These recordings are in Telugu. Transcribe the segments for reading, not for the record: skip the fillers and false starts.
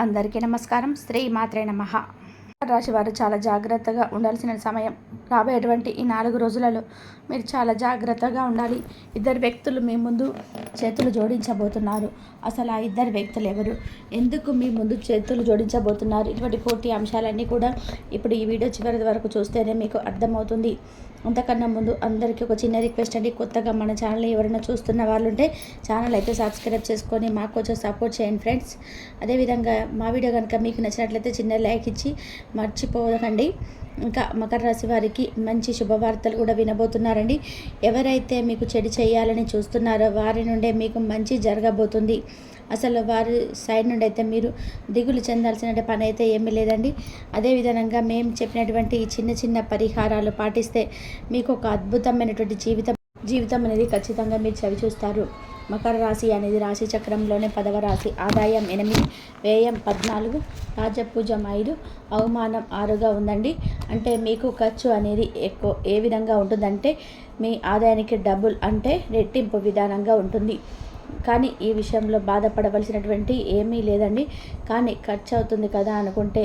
అందరికీ నమస్కారం. శ్రీ మాత్రే నమః. రాశి వారు చాలా జాగ్రత్తగా ఉండాల్సిన సమయం. రాబోయేటువంటి ఈ 4 రోజులలో మీరు చాలా జాగ్రత్తగా ఉండాలి. ఇద్దరు వ్యక్తులు మీ ముందు చేతులు జోడించబోతున్నారు. అసలు ఆ ఇద్దరు వ్యక్తులు ఎవరు, ఎందుకు మీ ముందు చేతులు జోడించబోతున్నారు, ఇటువంటి పూర్తి అంశాలన్నీ కూడా ఇప్పుడు ఈ వీడియో చివరి వరకు చూస్తేనే మీకు అర్థమవుతుంది. అంతకన్నా ముందు అందరికీ ఒక చిన్న రిక్వెస్ట్ అండి. కొత్తగా మన ఛానల్ని ఎవరైనా చూస్తున్న వాళ్ళు ఉంటే ఛానల్ అయితే సబ్స్క్రైబ్ చేసుకొని మాకు కొంచెం సపోర్ట్ చేయండి ఫ్రెండ్స్. అదేవిధంగా మా వీడియో కనుక మీకు నచ్చినట్లయితే చిన్న లైక్ ఇచ్చి మర్చిపోకండి. ఇంకా మకర రాశి వారికి మంచి శుభవార్తలు కూడా వినబోతున్నారండి. ఎవరైతే మీకు చెడు చేయాలని చూస్తున్నారో వారి నుండే మీకు మంచి జరగబోతుంది. అసలు వారి సైడ్ నుండి అయితే మీరు దిగులు చెందాల్సిన పని అయితే ఏమీ లేదండి. అదేవిధంగా మేము చెప్పినటువంటి ఈ చిన్న చిన్న పరిహారాలు పాటిస్తే మీకు ఒక అద్భుతమైనటువంటి జీవితం అనేది ఖచ్చితంగా మీరు చవి చూస్తారు. మకర రాశి అనేది రాశి చక్రంలోనే 10వ రాశి. ఆదాయం 8, వ్యయం 14, రాజపూజం 5, అవమానం 6గా ఉందండి. అంటే మీకు ఖర్చు అనేది ఎక్కువ ఏ విధంగా ఉంటుందంటే మీ ఆదాయానికి డబుల్ అంటే రెట్టింపు విధానంగా ఉంటుంది. కానీ ఈ విషయంలో బాధపడవలసినటువంటి ఏమీ లేదండి. కానీ ఖర్చు అవుతుంది కదా అనుకుంటే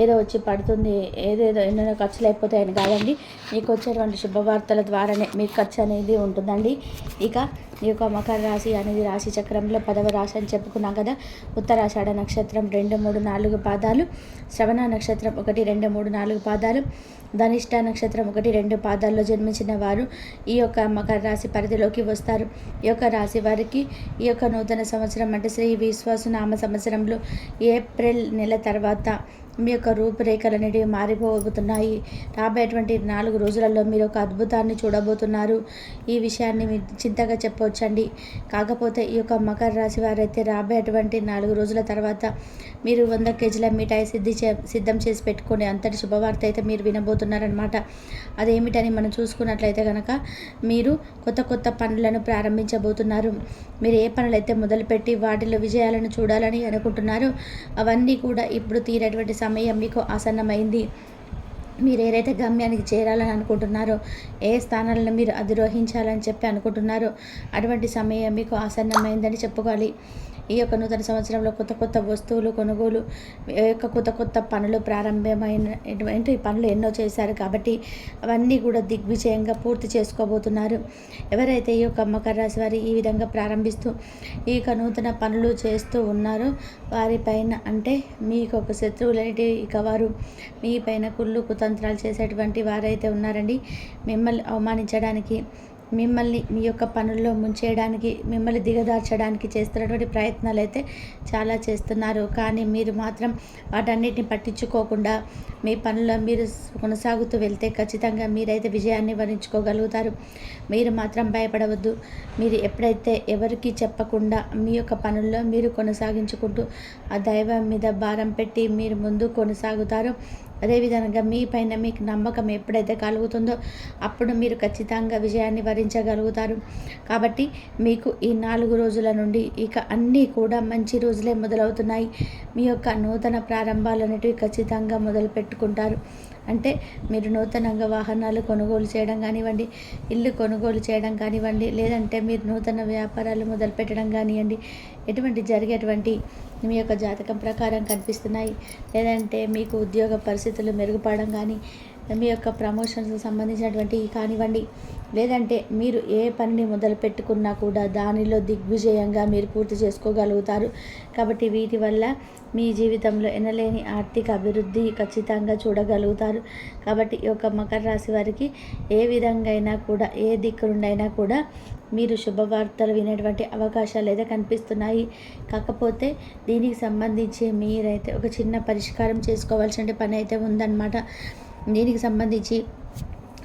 ఏదో వచ్చి పడుతుంది, ఏదేదో ఎన్నెన్నో ఖర్చులు అయిపోతాయని కాదండి. మీకు వచ్చేటువంటి శుభవార్తల ద్వారానే మీకు ఖర్చు అనేది ఉంటుందండి. ఇక ఈ యొక్క మకర రాశి అనేది రాశి చక్రంలో 10వ రాశి అని చెప్పుకున్నాం కదా. ఉత్తరాషాఢ నక్షత్రం 2, 3, 4 పాదాలు, శ్రవణ నక్షత్రం 1, 2, 3, 4 పాదాలు, ధనిష్ట నక్షత్రం 1, 2 పాదాల్లో జన్మించిన వారు ఈ యొక్క మకర రాశి పరిధిలోకి వస్తారు. ఈ యొక్క రాశి వారికి ఈ యొక్క నూతన సంవత్సరం అంటే శ్రీ విశ్వాసనామ సంవత్సరంలో ఏప్రిల్ నెల తర్వాత మీ యొక్క రూపురేఖలు అనేవి మారిపోబోతున్నాయి. రాబోయేటువంటి 4 రోజులలో మీరు ఒక అద్భుతాన్ని చూడబోతున్నారు. ఈ విషయాన్ని మీరు చింతగా చెప్పవచ్చండి. కాకపోతే ఈ యొక్క మకర రాశి వారైతే రాబోయేటువంటి 4 రోజుల తర్వాత మీరు 100 కేజీల మిఠాయి సిద్ధం చేసి పెట్టుకొని అంతటి శుభవార్త అయితే మీరు వినబోతున్నారనమాట. అదేమిటని మనం చూసుకున్నట్లయితే కనుక మీరు కొత్త పనులను ప్రారంభించబోతున్నారు. మీరు ఏ పనులైతే మొదలుపెట్టి వాటిలో విజయాలను చూడాలని అనుకుంటున్నారో అవన్నీ కూడా ఇప్పుడు తీరేటువంటి సమయం మీకు ఆసన్నమైంది. మీరు ఏదైతే గమ్యానికి చేరాలని అనుకుంటున్నారో, ఏ స్థానాలను మీరు అధిరోహించాలని చెప్పి అనుకుంటున్నారో అటువంటి సమయం మీకు ఆసన్నమైందని చెప్పుకోవాలి. ఈ యొక్క నూతన సంవత్సరంలో కొత్త వస్తువులు కొనుగోలు, కొత్త పనులు ప్రారంభమైనటువంటి పనులు ఎన్నో చేశారు కాబట్టి అవన్నీ కూడా దిగ్విజయంగా పూర్తి చేసుకోబోతున్నారు. ఎవరైతే ఈ యొక్క మకర రాశి వారి ఈ విధంగా ప్రారంభిస్తూ ఈ యొక్క నూతన పనులు చేస్తూ ఉన్నారో వారిపైన అంటే మీకు ఒక శత్రువులైతే ఇక వారు మీ పైన కుళ్ళు కుతంత్రాలు చేసేటువంటి వారైతే ఉన్నారండి. మిమ్మల్ని అవమానించడానికి, మిమ్మల్ని మీ యొక్క పనుల్లో ముంచేయడానికి, మిమ్మల్ని దిగదార్చడానికి చేస్తున్నటువంటి ప్రయత్నాలు అయితే చాలా చేస్తున్నారు. కానీ మీరు మాత్రం వాటన్నిటిని పట్టించుకోకుండా మీ పనుల్లో మీరు కొనసాగుతూ వెళ్తే ఖచ్చితంగా మీరైతే విజయాన్ని వరించుకోగలుగుతారు. మీరు మాత్రం భయపడవద్దు. మీరు ఎప్పుడైతే ఎవరికి చెప్పకుండా మీ యొక్క పనుల్లో మీరు కొనసాగించుకుంటూ ఆ దైవం మీద భారం పెట్టి మీరు ముందు కొనసాగుతారో, అదేవిధంగా మీ పైన మీకు నమ్మకం ఎప్పుడైతే కలుగుతుందో అప్పుడు మీరు ఖచ్చితంగా విజయాన్ని వరించగలుగుతారు. కాబట్టి మీకు ఈ 4 రోజుల నుండి ఇక అన్నీ కూడా మంచి రోజులే మొదలవుతున్నాయి. మీ యొక్క నూతన ప్రారంభాలు అనేటివి ఖచ్చితంగా మొదలు పెట్టుకుంటారు. అంటే మీరు నూతనంగా వాహనాలు కొనుగోలు చేయడం కానివ్వండి, ఇల్లు కొనుగోలు చేయడం కానివ్వండి, లేదంటే మీరు నూతన వ్యాపారాలు మొదలు పెట్టడం కానివ్వండి, జరిగేటువంటి మీ యొక్క జాతకం ప్రకారం కనిపిస్తున్నాయి. లేదంటే మీకు ఉద్యోగ పరిస్థితులు మెరుగుపడడం కానీ, మీ యొక్క ప్రమోషన్స్కి సంబంధించినటువంటి కానివ్వండి, లేదంటే మీరు ఏ పనిని మొదలు పెట్టుకున్నా కూడా దానిలో దిగ్విజయంగా మీరు పూర్తి చేసుకోగలుగుతారు. కాబట్టి వీటి వల్ల మీ జీవితంలో ఎనలేని ఆర్థిక అభివృద్ధి ఖచ్చితంగా చూడగలుగుతారు. కాబట్టి ఈ యొక్క మకర రాశి వారికి ఏ విధంగా అయినా కూడా, ఏ దిక్కు నుండి అయినా కూడా మీరు శుభవార్తలు వినేటువంటి అవకాశాలు అయితే కనిపిస్తున్నాయి. కాకపోతే దీనికి సంబంధించి మీరైతే ఒక చిన్న పరిష్కారం చేసుకోవాల్సిన పని అయితే ఉందన్నమాట. దీనికి సంబంధించి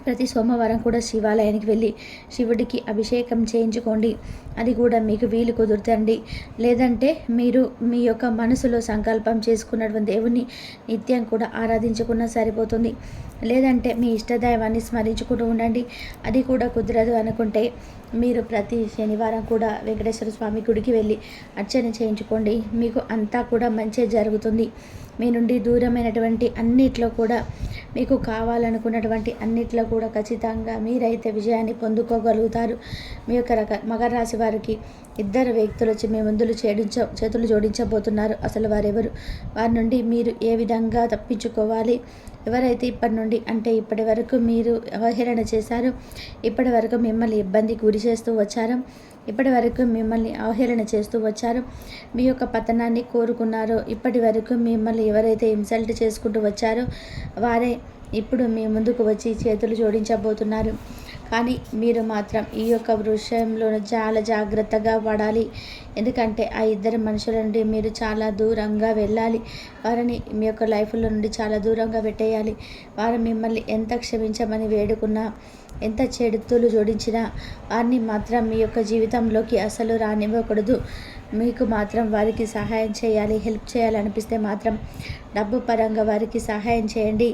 ప్రతి సోమవారం కూడా శివాలయానికి వెళ్ళి శివుడికి అభిషేకం చేయించుకోండి. అది కూడా మీకు వీలు కుదురుతండి. లేదంటే మీరు మీ యొక్క మనసులో సంకల్పం చేసుకున్నటువంటి దేవుని నిత్యం కూడా ఆరాధించుకున్నా సరిపోతుంది. లేదంటే మీ ఇష్టదైవాన్ని స్మరించుకుంటూ ఉండండి. అది కూడా కుదరదు అనుకుంటే మీరు ప్రతి శనివారం కూడా వెంకటేశ్వర స్వామి గుడికి వెళ్ళి అర్చన చేయించుకోండి. మీకు అంతా కూడా మంచి జరుగుతుంది. మీ నుండి దూరమైనటువంటి అన్నిట్లో కూడా మీకు కావాలనుకున్నటువంటి అన్నిట్లో కూడా కూడా ఖచ్చితంగా మీరైతే విజయాన్ని పొందుకోగలుగుతారు. మీ యొక్క మకర రాశి వారికి ఇద్దరు వ్యక్తులు వచ్చి మీ ముందులు చేతులు జోడించబోతున్నారు. అసలు వారెవరు? వారి నుండి మీరు ఏ విధంగా తప్పించుకోవాలి? ఎవరైతే ఇప్పటి నుండి అంటే ఇప్పటి వరకు మీరు అవహేళన చేశారు, ఇప్పటి వరకు మిమ్మల్ని ఇబ్బందికి గురి చేస్తూ వచ్చారు, ఇప్పటి వరకు మిమ్మల్ని అవహేళన చేస్తూ వచ్చారు, మీ యొక్క పతనాన్ని కోరుకున్నారో, ఇప్పటి వరకు మిమ్మల్ని ఎవరైతే ఇన్సల్ట్ చేసుకుంటూ వచ్చారో వారే ఇప్పుడు మీ ముందుకు వచ్చి చేతులు జోడించబోతున్నారు. కానీ మీరు మాత్రం ఈ యొక్క విషయంలో చాలా జాగ్రత్తగా పడాలి. ఎందుకంటే ఆ ఇద్దరు మనుషుల నుండి మీరు చాలా దూరంగా వెళ్ళాలి. వారిని మీ యొక్క లైఫ్లో నుండి చాలా దూరంగా పెట్టేయాలి. వారు మిమ్మల్ని ఎంత క్షమించమని వేడుకున్నా, ఎంత చేతులు జోడించినా వారిని మాత్రం మీ యొక్క జీవితంలోకి అసలు రానివ్వకూడదు. మీకు మాత్రం వారికి సహాయం చేయాలి, హెల్ప్ చేయాలనిపిస్తే మాత్రం డబ్బు పరంగా వారికి సహాయం చేయండి.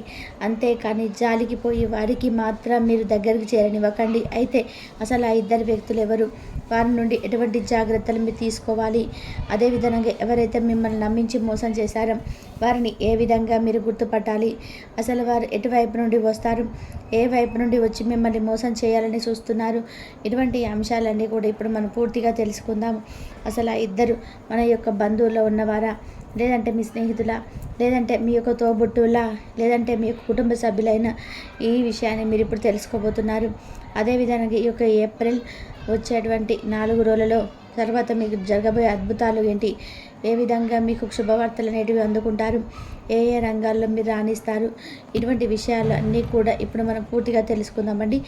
అంతేకాని జాలికి పోయి వారికి మాత్రం మీరు దగ్గరికి చేరనివ్వకండి. అయితే అసలు ఆ ఇద్దరు వ్యక్తులు ఎవరు? వారి నుండి ఎటువంటి జాగ్రత్తలు మీరు తీసుకోవాలి? అదేవిధంగా ఎవరైతే మిమ్మల్ని నమ్మించి మోసం చేశారో వారిని ఏ విధంగా మీరు గుర్తుపట్టాలి? అసలు వారు ఎటువైపు నుండి వస్తారు? ఏ వైపు నుండి వచ్చి మిమ్మల్ని మోసం చేయాలని చూస్తున్నారు? ఇటువంటి అంశాలన్నీ కూడా ఇప్పుడు మనం పూర్తిగా తెలుసుకుందాం. అసలు ఆ ఇద్దరు మన యొక్క బంధువుల్లో ఉన్నవారా, లేదంటే మీ స్నేహితుల, లేదంటే మీ యొక్క తోబుట్టువుల, లేదంటే మీ యొక్క కుటుంబ సభ్యులైన ఈ విషయాన్ని మీరు ఇప్పుడు తెలుసుకోబోతున్నారు. అదేవిధంగా ఈ యొక్క ఏప్రిల్ వచ్చేటువంటి 4 రోజులలో తర్వాత మీకు జరగబోయే అద్భుతాలు ఏంటి? ఏ విధంగా మీకు శుభవార్తలు అనేటివి అందుకుంటారు? ఏ ఏ రంగాల్లో మీరు రాణిస్తారు? ఇటువంటి విషయాలు అన్నీ కూడా ఇప్పుడు మనం పూర్తిగా తెలుసుకుందామండి.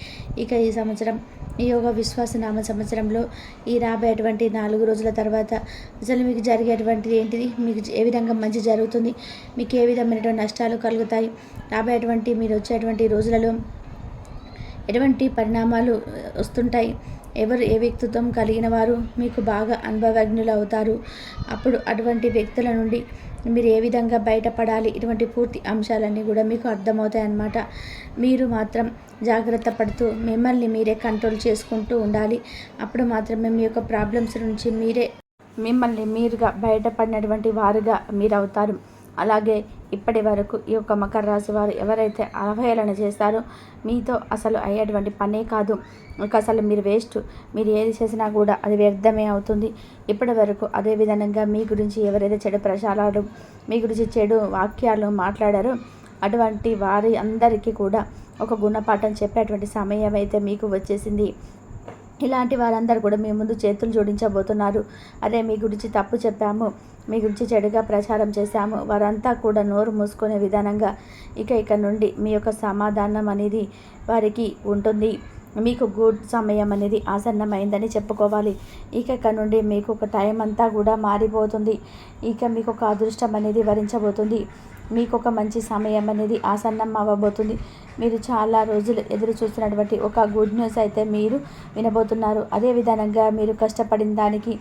ఇక ఈ సంవత్సరం ఈ యొక్క విశ్వాసనామ సంవత్సరంలో ఈ రాబోయేటువంటి 4 రోజుల తర్వాత అసలు మీకు జరిగేటువంటిది ఏంటిది? మీకు ఏ విధంగా మంచి జరుగుతుంది? మీకు ఏ విధమైనటువంటి నష్టాలు కలుగుతాయి? రాబోయేటువంటి మీరు వచ్చేటువంటి రోజులలో ఎటువంటి పరిణామాలు వస్తుంటాయి? ఎవరు ఏ వ్యక్తిత్వం కలిగిన వారు మీకు బాగా అనుభవజ్ఞులు అవుతారు? అప్పుడు అటువంటి వ్యక్తుల నుండి మీరు ఏ విధంగా బయటపడాలి? ఇటువంటి పూర్తి అంశాలన్నీ కూడా మీకు అర్థమవుతాయి అన్నమాట. మీరు మాత్రం జాగ్రత్త పడుతూ మిమ్మల్ని మీరే కంట్రోల్ చేసుకుంటూ ఉండాలి. అప్పుడు మాత్రమే మీ యొక్క ప్రాబ్లమ్స్ నుంచి మిమ్మల్ని మీరుగా బయటపడినటువంటి వారుగా మీరు అవుతారు. అలాగే ఇప్పటి వరకు ఈ యొక్క మకర రాశి వారు ఎవరైతే అవహేళన చేస్తారో మీతో అసలు అయ్యేటువంటి పనే కాదు. అసలు మీరు వేస్ట్. మీరు ఏది చేసినా కూడా అది వ్యర్థమే అవుతుంది. ఇప్పటి వరకు అదేవిధంగా మీ గురించి ఎవరైతే చెడు ప్రచారాలు, మీ గురించి చెడు వాక్యాలు మాట్లాడారో అటువంటి వారి అందరికీ కూడా ఒక గుణపాఠం చెప్పేటువంటి సమయం అయితే మీకు వచ్చేసింది. ఇలాంటి వారందరూ కూడా మీ ముందు చేతులు జోడించబోతున్నారు. అదే మీ గురించి తప్పు చెప్పాము, మీ గురించి చెడుగా ప్రచారం చేశాము, వారంతా కూడా నోరు మూసుకునే విధానంగా ఇక నుండి మీ యొక్క సమాధానం అనేది వారికి ఉంటుంది. మీకు గుడ్ సమయం అనేది ఆసన్నమైందని చెప్పుకోవాలి. ఇక నుండి మీకు ఒక టైం అంతా కూడా మారిపోతుంది. మీకు ఒక అదృష్టం అనేది వరించబోతుంది. మీకు ఒక మంచి సమయం అనేది ఆసన్నం అవ్వబోతుంది. మీరు చాలా రోజులు ఎదురు చూస్తున్నటువంటి ఒక గుడ్ న్యూస్ అయితే మీరు వినబోతున్నారు. అదేవిధంగా మీరు కష్టపడిన దానికి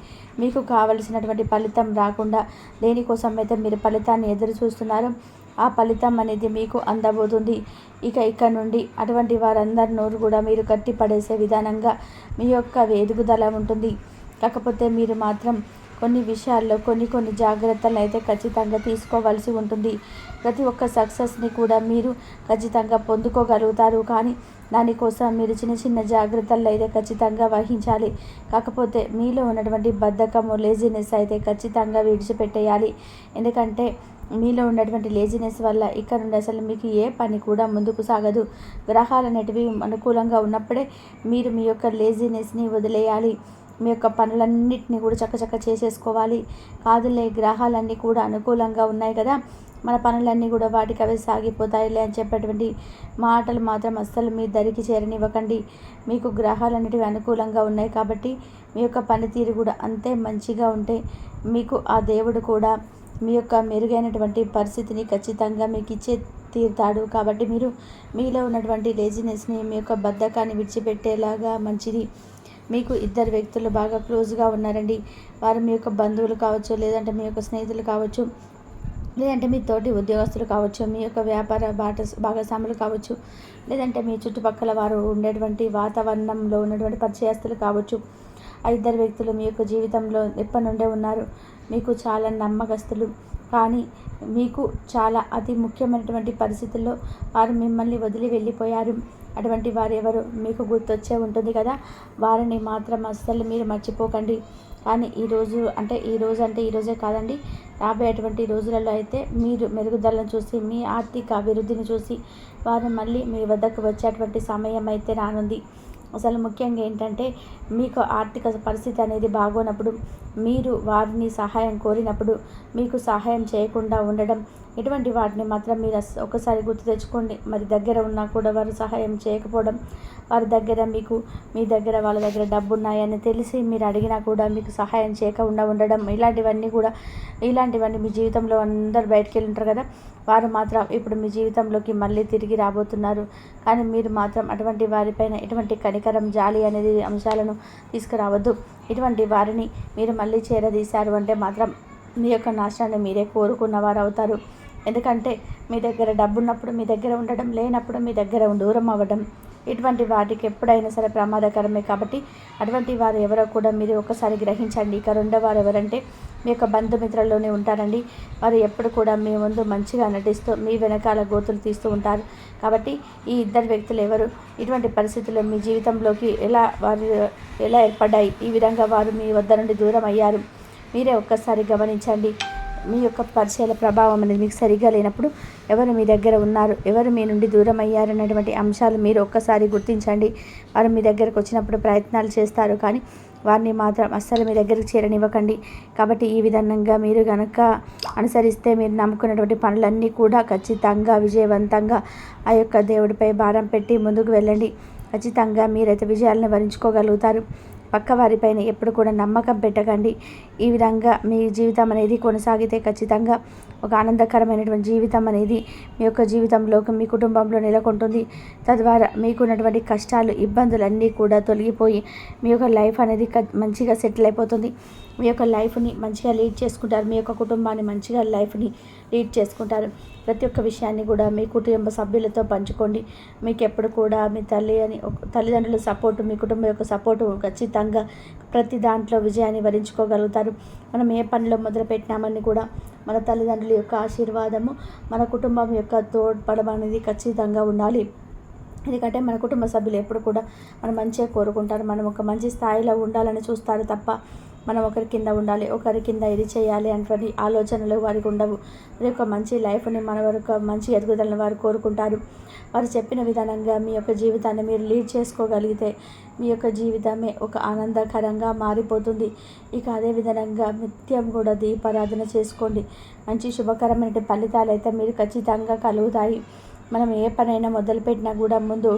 మీకు కావలసినటువంటి ఫలితం రాకుండా దేనికోసం అయితే మీరు ఫలితాన్ని ఎదురు చూస్తున్నారో ఆ ఫలితం అనేది మీకు అందబోతుంది. ఇక నుండి అటువంటి వారందరి నోరు కూడా మీరు కట్టి పడేసే విధానంగా మీ యొక్క ఎదుగుదల ఉంటుంది. కాకపోతే మీరు మాత్రం కొన్ని విషయాల్లో కొన్ని జాగ్రత్తలు అయితే ఖచ్చితంగా తీసుకోవాల్సి ఉంటుంది. ప్రతి ఒక్క సక్సెస్ని కూడా మీరు ఖచ్చితంగా పొందుకోగలుగుతారు. కానీ దానికోసం మీరు చిన్న జాగ్రత్తలు అయితే ఖచ్చితంగా వహించాలి. కాకపోతే మీలో ఉన్నటువంటి బద్ధకము, లేజినెస్ అయితే ఖచ్చితంగా విడిచిపెట్టేయాలి. ఎందుకంటే మీలో ఉన్నటువంటి లేజినెస్ వల్ల ఇక్కడ నుండి అసలు మీకు ఏ పని కూడా ముందుకు సాగదు. గ్రహాలు అనేటివి అనుకూలంగా ఉన్నప్పుడే మీరు మీ యొక్క లేజినెస్ని వదిలేయాలి. మీ యొక్క పనులన్నింటినీ కూడా చక్కచక్క చేసేసుకోవాలి. కాదులే గ్రహాలన్నీ కూడా అనుకూలంగా ఉన్నాయి కదా, మన పనులన్నీ కూడా వాటికి అవి సాగిపోతాయిలే అని చెప్పేటువంటి మాటలు మాత్రం అస్సలు మీ దరికి చేరనివ్వకండి. మీకు గ్రహాలన్నిటివి అనుకూలంగా ఉన్నాయి కాబట్టి మీ యొక్క పనితీరు కూడా అంతే మంచిగా ఉంటే మీకు ఆ దేవుడు కూడా మీ యొక్క మెరుగైనటువంటి పరిస్థితిని ఖచ్చితంగా మీకు ఇచ్చే తీరుతాడు. కాబట్టి మీరు మీలో ఉన్నటువంటి లేజినెస్ని, మీ యొక్క బద్ధకాన్ని విడిచిపెట్టేలాగా మంచిది. మీకు ఇద్దరు వ్యక్తులు బాగా క్లోజ్గా ఉన్నారండి. వారు మీ యొక్క బంధువులు కావచ్చు, లేదంటే మీ యొక్క స్నేహితులు కావచ్చు, లేదంటే మీ తోటి ఉద్యోగస్తులు కావచ్చు, మీ యొక్క వ్యాపార భాగస్వాములు కావచ్చు, లేదంటే మీ చుట్టుపక్కల వారు ఉండేటువంటి వాతావరణంలో ఉన్నటువంటి పరిచయస్తులు కావచ్చు. ఆ ఇద్దరు వ్యక్తులు మీ యొక్క జీవితంలో ఎప్పటి నుండే ఉన్నారు. మీకు చాలా నమ్మకస్తులు. కానీ మీకు చాలా అతి ముఖ్యమైనటువంటి పరిస్థితుల్లో వారు మిమ్మల్ని వదిలి వెళ్ళిపోయారు. అటువంటి వారు ఎవరు మీకు గుర్తొచ్చే ఉంటుంది కదా, వారిని మాత్రం అస్సలు మీరు మర్చిపోకండి. కానీ ఈరోజు అంటే ఈరోజే కాదండి, రాబోయేటువంటి రోజులలో అయితే మీరు మెరుగుదలను చూసి, మీ ఆర్థిక అభివృద్ధిని చూసి వారు మళ్ళీ మీ వద్దకు వచ్చేటువంటి సమయం అయితే రానుంది. అసలు ముఖ్యంగా ఏంటంటే, మీకు ఆర్థిక పరిస్థితి అనేది బాగోనప్పుడు, మీరు వారిని సహాయం కోరినప్పుడు మీకు సహాయం చేయకుండా ఉండడం, ఇటువంటి వాటిని మాత్రం మీరు ఒకసారి గుర్తు తెచ్చుకోండి. మరి దగ్గర ఉన్నా కూడా వారు సహాయం చేయకపోవడం, వారి దగ్గర మీ దగ్గర వాళ్ళ దగ్గర డబ్బు ఉన్నాయని తెలిసి మీరు అడిగినా కూడా మీకు సహాయం చేయకుండా ఉండడం, ఇలాంటివన్నీ మీ జీవితంలో అందరు బయటికి వెళ్ళి ఉంటారు కదా, వారు మాత్రం ఇప్పుడు మీ జీవితంలోకి మళ్ళీ తిరిగి రాబోతున్నారు. కానీ మీరు మాత్రం అటువంటి వారిపైన ఎటువంటి కనికరం, జాలి అనేది అంశాలను తీసుకురావద్దు. ఇటువంటి వారిని మీరు మళ్ళీ చేరదీశారు అంటే మాత్రం మీ యొక్క నాశనాన్ని మీరే కోరుకున్నవారు అవుతారు. ఎందుకంటే మీ దగ్గర డబ్బు ఉన్నప్పుడు మీ దగ్గర ఉండడం, లేనప్పుడు మీ దగ్గర దూరం అవ్వడం, ఇటువంటి వాటికి ఎప్పుడైనా సరే ప్రమాదకరమే. కాబట్టి అటువంటి వారు ఎవరో కూడా మీరు ఒకసారి గ్రహించండి. ఇక రెండో వారు ఎవరంటే మీ యొక్క బంధుమిత్రుల్లోనే ఉంటారండి. వారు ఎప్పుడు కూడా మీ ముందు మంచిగా నటిస్తూ మీ వెనకాల గోతులు తీస్తూ ఉంటారు. కాబట్టి ఈ ఇద్దరు వ్యక్తులు ఎవరు, ఇటువంటి పరిస్థితుల్లో మీ జీవితంలోకి ఎలా ఏర్పడ్డాయి, ఈ విధంగా వారు మీ వద్ద నుండి దూరం అయ్యారు, మీరే ఒక్కసారి గమనించండి. మీ యొక్క పరిచయాల ప్రభావం అనేది మీకు సరిగా లేనప్పుడు ఎవరు మీ దగ్గర ఉన్నారు, ఎవరు మీ నుండి దూరం అయ్యారు అన్నటువంటి అంశాలు మీరు ఒక్కసారి గుర్తించండి. వారు మీ దగ్గరకు వచ్చినప్పుడు ప్రయత్నాలు చేస్తారు, కానీ వారిని మాత్రం అస్సలు మీ దగ్గరికి చేరనివ్వకండి. కాబట్టి ఈ విధంగా మీరు కనుక అనుసరిస్తే మీరు నమ్ముకున్నటువంటి పనులన్నీ కూడా ఖచ్చితంగా విజయవంతంగా ఆ యొక్క దేవుడిపై భారం పెట్టి ముందుకు వెళ్ళండి. ఖచ్చితంగా మీరైతే విజయాలను వరించుకోగలుగుతారు. పక్కవారిపైన ఎప్పుడు కూడా నమ్మకం పెట్టకండి. ఈ విధంగా మీ జీవితం అనేది కొనసాగితే ఖచ్చితంగా ఒక ఆనందకరమైనటువంటి జీవితం అనేది మీ యొక్క జీవితంలోకి, మీ కుటుంబంలో నెలకొంటుంది. తద్వారా మీకున్నటువంటి కష్టాలు, ఇబ్బందులన్నీ కూడా తొలగిపోయి మీ యొక్క లైఫ్ అనేది మంచిగా సెటిల్ అయిపోతుంది. మీ యొక్క లైఫ్ని మంచిగా లీడ్ చేసుకుంటారు. మీ యొక్క కుటుంబాన్ని మంచిగా లైఫ్ని లీడ్ చేసుకుంటారు. ప్రతి ఒక్క విషయాన్ని కూడా మీ కుటుంబ సభ్యులతో పంచుకోండి. మీకు ఎప్పుడు కూడా మీ తల్లిదండ్రుల సపోర్టు, మీ కుటుంబం యొక్క సపోర్టు ఖచ్చితంగా ప్రతి దాంట్లో విజయాన్ని వరించుకోగలుగుతారు. మనం ఏ పనిలో మొదలుపెట్టినామని కూడా మన తల్లిదండ్రుల యొక్క ఆశీర్వాదము, మన కుటుంబం యొక్క తోడ్పడం అనేది ఖచ్చితంగా ఉండాలి. ఎందుకంటే మన కుటుంబ సభ్యులు ఎప్పుడు కూడా మనం మంచిగా కోరుకుంటారు. మనం ఒక మంచి స్థాయిలో ఉండాలని చూస్తారు తప్ప మనం ఒకరి కింద ఉండాలి, ఒకరి కింద ఇది చేయాలి అంటే ఆలోచనలు వారికి ఉండవు. మరి యొక్క మంచి లైఫ్ని మన వరకు మంచి ఎదుగుదలను వారు కోరుకుంటారు. వారు చెప్పిన విధానంగా మీ యొక్క జీవితాన్ని మీరు లీడ్ చేసుకోగలిగితే మీ యొక్క జీవితమే ఒక ఆనందకరంగా మారిపోతుంది. ఇక అదే విధంగా నిత్యం కూడా దీపారాధన చేసుకోండి. మంచి శుభకరమైన ఫలితాలు అయితే మీరు ఖచ్చితంగా కలుగుతాయి. మనం ఏ పనైనా మొదలుపెట్టినా కూడా ముందు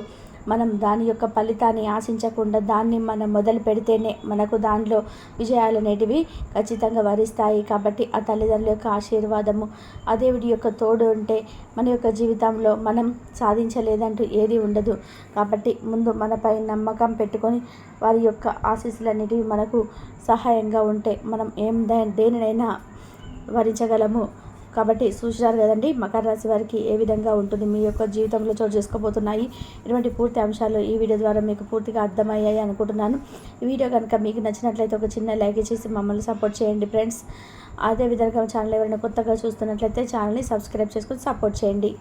మనం దాని యొక్క ఫలితాన్ని ఆశించకుండా దాన్ని మనం మొదలు పెడితేనే మనకు దానిలో విజయాలు అనేటివి ఖచ్చితంగా వరిస్తాయి. కాబట్టి ఆ తల్లిదండ్రుల యొక్క ఆశీర్వాదము, ఆ దేవుడి యొక్క తోడు ఉంటే మన యొక్క జీవితంలో మనం సాధించలేదంటూ ఏది ఉండదు. కాబట్టి ముందు మనపై నమ్మకం పెట్టుకొని వారి యొక్క ఆశీస్సులన్నిటివి మనకు సహాయంగా ఉంటే మనం దేనినైనా వరించగలము. కాబట్టి చూశారు కదండి, మకర రాశి వారికి ఏ విధంగా ఉంటుంది, మీ యొక్క జీవితంలో చోటు చేసుకోబోతున్నాయి. ఇటువంటి పూర్తి అంశాలు ఈ వీడియో ద్వారా మీకు పూర్తిగా అర్థమయ్యాయి అనుకుంటున్నాను. ఈ వీడియో కనుక మీకు నచ్చినట్లయితే ఒక చిన్న లైక్ చేసి మమ్మల్ని సపోర్ట్ చేయండి ఫ్రెండ్స్. అదేవిధంగా ఛానల్ ఎవరైనా కొత్తగా చూస్తున్నట్లయితే ఛానల్ని సబ్స్క్రైబ్ చేసుకొని సపోర్ట్ చేయండి.